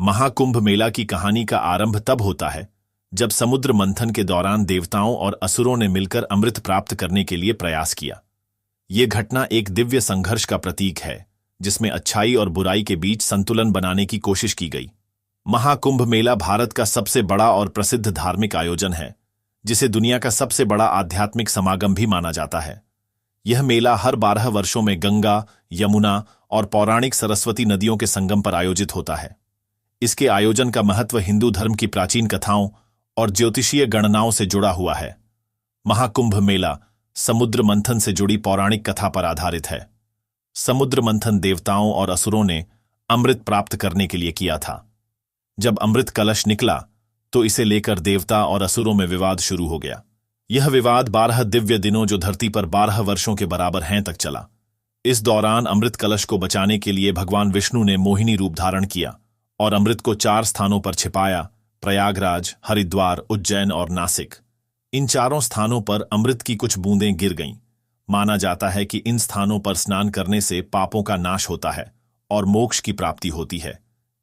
महाकुंभ मेला की कहानी का आरंभ तब होता है जब समुद्र मंथन के दौरान देवताओं और असुरों ने मिलकर अमृत प्राप्त करने के लिए प्रयास किया। ये घटना एक दिव्य संघर्ष का प्रतीक है जिसमें अच्छाई और बुराई के बीच संतुलन बनाने की कोशिश की गई। महाकुंभ मेला भारत का सबसे बड़ा और प्रसिद्ध धार्मिक आयोजन है, जिसे दुनिया का सबसे बड़ा आध्यात्मिक समागम भी माना जाता है। यह मेला हर 12 वर्षों में गंगा, यमुना और पौराणिक सरस्वती नदियों के संगम पर आयोजित होता है। इसके आयोजन का महत्व हिंदू धर्म की प्राचीन कथाओं और ज्योतिषीय गणनाओं से जुड़ा हुआ है। महाकुंभ मेला समुद्र मंथन से जुड़ी पौराणिक कथा पर आधारित है। समुद्र मंथन देवताओं और असुरों ने अमृत प्राप्त करने के लिए किया था। जब अमृत कलश निकला तो इसे लेकर देवता और असुरों में विवाद शुरू हो गया। यह विवाद 12 दिव्य दिनों, जो धरती पर 12 वर्षों के बराबर हैं, तक चला। इस दौरान अमृत कलश को बचाने के लिए भगवान विष्णु ने मोहिनी रूप धारण किया और अमृत को 4 स्थानों पर छिपाया: प्रयागराज, हरिद्वार, उज्जैन और नासिक। इन चारों स्थानों पर अमृत की कुछ बूंदें गिर गईं। माना जाता है कि इन स्थानों पर स्नान करने से पापों का नाश होता है और मोक्ष की प्राप्ति होती है।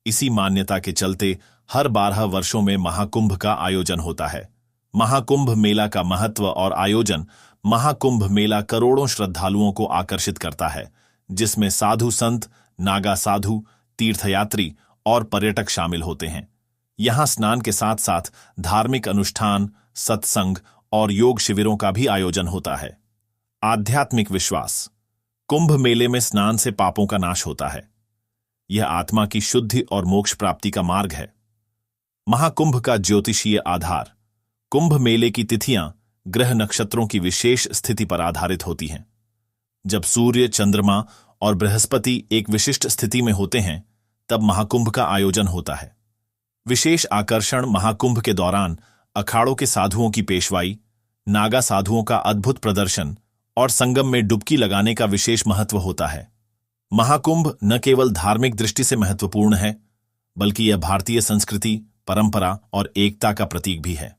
इसी मान्यता के चलते हर 12 वर्षों में महाकुंभ का आयोजन होता है। महाकुंभ मेला का महत्व और आयोजन। महाकुंभ मेला करोड़ों श्रद्धालुओं को आकर्षित करता है, जिसमें साधु संत, नागा साधु, तीर्थयात्री और पर्यटक शामिल होते हैं। यहां स्नान के साथ साथ धार्मिक अनुष्ठान, सत्संग और योग शिविरों का भी आयोजन होता है। आध्यात्मिक विश्वास। कुंभ मेले में स्नान से पापों का नाश होता है। यह आत्मा की शुद्धि और मोक्ष प्राप्ति का मार्ग है। महाकुंभ का ज्योतिषीय आधार। कुंभ मेले की तिथियां ग्रह नक्षत्रों की विशेष स्थिति पर आधारित होती हैं। जब सूर्य, चंद्रमा और बृहस्पति एक विशिष्ट स्थिति में होते हैं, तब महाकुंभ का आयोजन होता है। विशेष आकर्षण महाकुंभ के दौरान अखाड़ों के साधुओं की पेशवाई, नागा साधुओं का अद्भुत प्रदर्शन और संगम में डुबकी लगाने का विशेष महत्व होता है। महाकुंभ न केवल धार्मिक दृष्टि से महत्वपूर्ण है, बल्कि यह भारतीय संस्कृति, परंपरा और एकता का प्रतीक भी है।